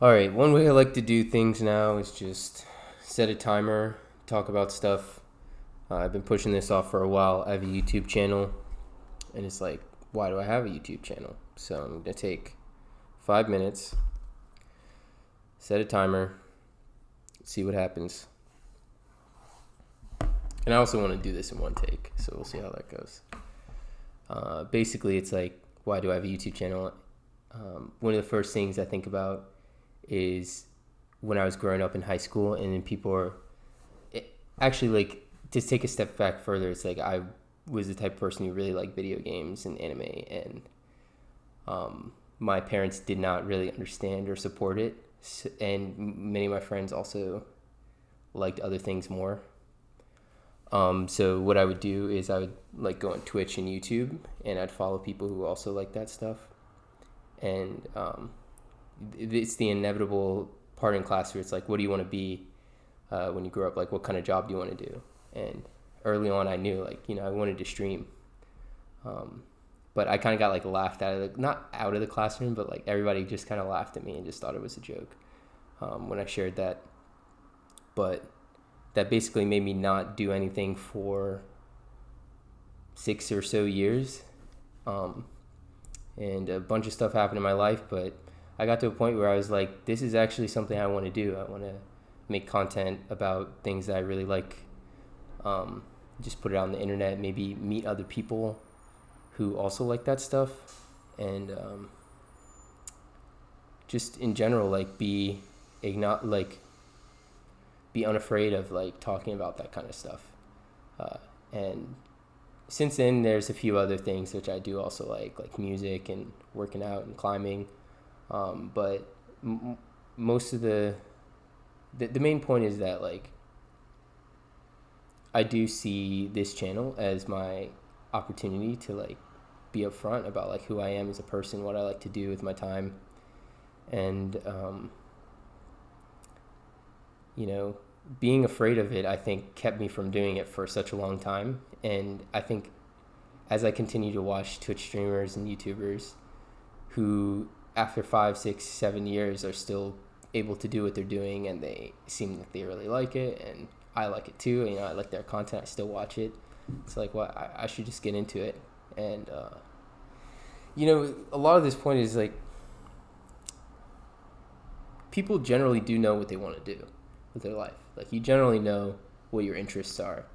All right, one way I like to do things now is just set a timer, talk about stuff. I've been pushing this off for a while. I have a YouTube channel, and it's like, why do I have a YouTube channel? So I'm going to take 5 minutes, set a timer, see what happens. And I also want to do this in one take, so we'll see how that goes. Basically, it's like, why do I have a YouTube channel? One of the first things I think about is when I was growing up in high school, and then people are actually like, to take a step back further, it's like I was the type of person who really liked video games and anime, and my parents did not really understand or support it, and many of my friends also liked other things more. So what I would do is I would like go on Twitch and YouTube, and I'd follow people who also like that stuff, and it's the inevitable part in class where it's like, what do you want to be when you grow up? Like, what kind of job do you want to do? And early on, I knew, like, I wanted to stream. But I kind of got like laughed out of not out of the classroom, but like everybody just kind of laughed at me and just thought it was a joke when I shared that. But that basically made me not do anything for 6 or so years. And a bunch of stuff happened in my life, but I got to a point where I was like, this is actually something I want to do. I want to make content about things that I really like. Just put it out on the internet, maybe meet other people who also like that stuff. And just in general, like be unafraid of like talking about that kind of stuff. And since then, there's a few other things which I do also like music and working out and climbing. But most of the main point is that like I do see this channel as my opportunity to like be upfront about like who I am as a person, what I like to do with my time, and being afraid of it, I think, kept me from doing it for such a long time. And I think as I continue to watch Twitch streamers and YouTubers who after 5, 6, 7 years are still able to do what they're doing, and they seem like they really like it, and I like it too. I like their content. I still watch it. It's like, well, I should just get into it. And a lot of this point is like people generally do know what they want to do with their life. Like, you generally know what your interests are.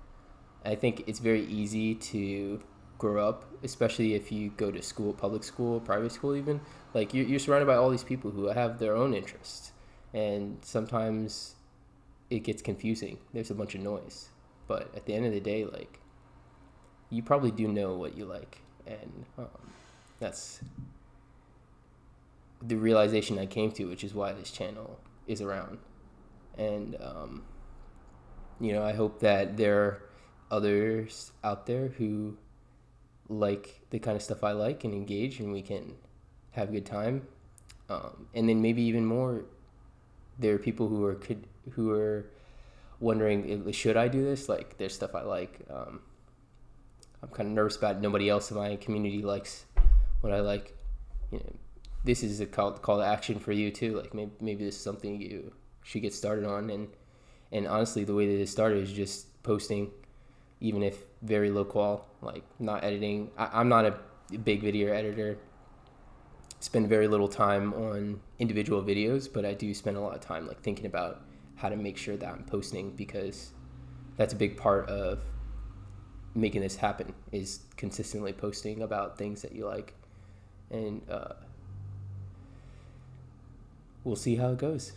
I think it's very easy to grow up, especially if you go to school, public school, private school even. Like, you're surrounded by all these people who have their own interests. And sometimes it gets confusing. There's a bunch of noise. But at the end of the day, like, you probably do know what you like. And that's the realization I came to, which is why this channel is around. And, I hope that there are others out there who like the kind of stuff I like and engage, and we can have a good time. And then maybe even more, there are people who are wondering, should I do this? Like, there's stuff I like. I'm kind of nervous about it. Nobody else in my community likes what I like. This is a call to action for you too. Like, maybe this is something you should get started on. And honestly, the way that it started is just posting, even if very low qual, like not editing. I'm not a big video editor. Spend very little time on individual videos, but I do spend a lot of time like thinking about how to make sure that I'm posting, because that's a big part of making this happen, is consistently posting about things that you like. And we'll see how it goes.